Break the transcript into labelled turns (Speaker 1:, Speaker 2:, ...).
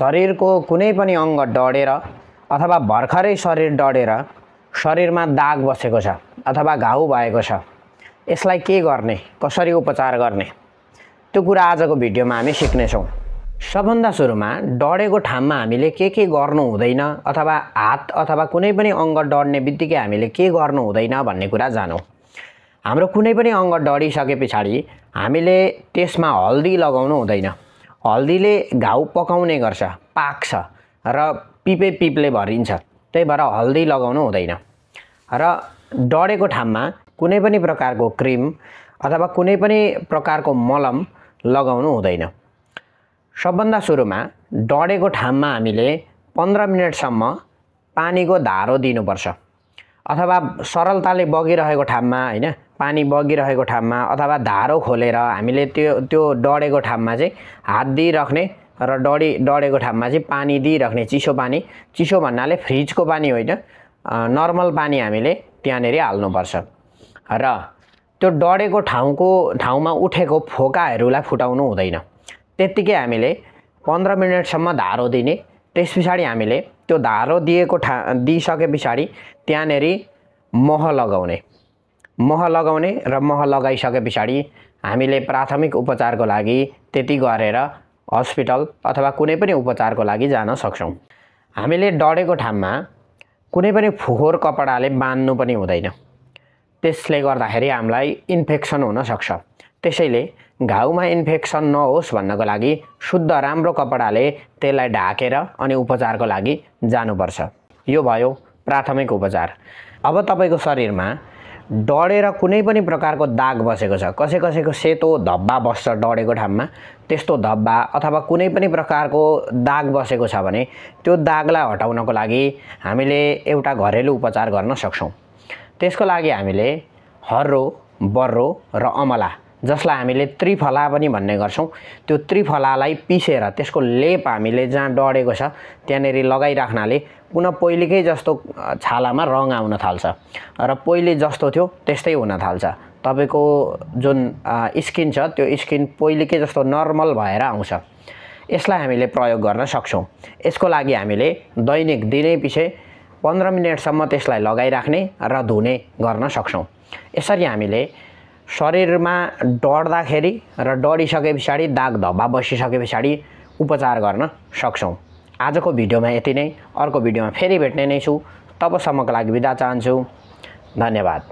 Speaker 1: शरीरको कुनै पनि अङ्ग डढेर अथवा भर्खरै शरीर डढेर शरीरमा दाग बसेको छ अथवा घाउ भएको छ, यसलाई के गर्ने, कसरी उपचार गर्ने, त्यो कुरा आजको भिडियोमा हामी सिक्नेछौँ। सबभन्दा सुरुमा डढेको ठाउँमा हामीले के गर्नु हुँदैन अथवा हात अथवा कुनै पनि अङ्ग डढ्ने बित्तिकै हामीले के गर्नु हुँदैन भन्ने कुरा जानौँ। हाम्रो कुनै पनि अङ्ग डढिसके पछाडि हामीले त्यसमा हल्दी लगाउनु हुँदैन। हल्दीले घाउ पकाउने गर्छ, पाक्छ र पिपले भरिन्छ, त्यही भएर हल्दी लगाउनु हुँदैन। र डढेको ठाउँमा कुनै पनि प्रकारको क्रिम अथवा कुनै पनि प्रकारको मलम लगाउनु हुँदैन। सबभन्दा सुरुमा डढेको ठाउँमा हामीले 15 मिनेटसम्म पानीको धारो दिनुपर्छ अथवा सरलताले बगिरहेको ठाउँमा हैन, पानी बगिरहेको ठाउँमा अथवा धारो खोलेर हामीले त्यो डढेको ठाउँमा चाहिँ हात दिइराख्ने र डढेको ठाउँमा चाहिँ पानी दिइराख्ने, चिसो पानी। चिसो भन्नाले फ्रिजको पानी होइन, नर्मल पानी हामीले त्यहाँनेरि हाल्नुपर्छ र त्यो डढेको ठाउँमा उठेको फोकाहरूलाई फुटाउनु हुँदैन। त्यत्तिकै हामीले 15 मिनेटसम्म धारो दिने। त्यसपछाडि हामीले त्यो धारो दिइसके पछाडि त्यहाँनेरि मह लगाउने र मह लगाइसके पछाडि हामीले प्राथमिक उपचारको लागि त्यति गरेर हस्पिटल अथवा कुनै पनि उपचारको लागि जान सक्छौँ। हामीले डढेको ठाउँमा कुनै पनि फोहोर कपडाले बाँध्नु पनि हुँदैन, त्यसले गर्दाखेरि हामीलाई इन्फेक्सन हुन सक्छ। त्यसैले घाउमा इन्फेक्सन नहोस् भन्नको लागि शुद्ध राम्रो कपडाले त्यसलाई ढाकेर अनि उपचारको लागि जानुपर्छ। यो भयो प्राथमिक उपचार। अब तपाईको शरीरमा डढेर कुनै पनि प्रकारको दाग बसेको छ, कसैको सेतो धब्बा बस्छ डढेको ठाउँमा, त्यस्तो धब्बा अथवा कुनै पनि प्रकारको दाग बसेको छ भने त्यो दागलाई हटाउनको लागि हामीले एउटा घरेलु उपचार गर्न सक्छौँ। त्यसको लागि हामीले हर्रो, बर्रो र अमला, जसलाई हामीले त्रिफला पनि भन्ने गर्छौँ, त्यो त्रिफलालाई पिसेर त्यसको लेप हामीले जहाँ डढेको छ त्यहाँनेरि लगाइराख्नाले पुनः पहिलेकै जस्तो छालामा रङ आउन थाल्छ र पहिले जस्तो थियो त्यस्तै हुन थाल्छ। तपाईको जुन स्किन छ त्यो स्किन पहिलेकै जस्तो नर्मल भएर आउँछ। यसलाई हामीले प्रयोग गर्न सक्छौँ। यसको लागि हामीले दैनिक दिनैपिछे 15 मिनेटसम्म त्यसलाई लगाइराख्ने र धुने गर्न सक्छौँ। यसरी हामीले शरीरमा डढ्दाखेरि र डढिसके पछाडि दाग धब्बा बसिसके पछाडि उपचार गर्न सक्छौँ। आजको भिडियोमा यति नै। अर्को भिडियोमा फेरि भेट्ने नै छु। तबसम्मको लागि बिदा चाहन्छु। धन्यवाद।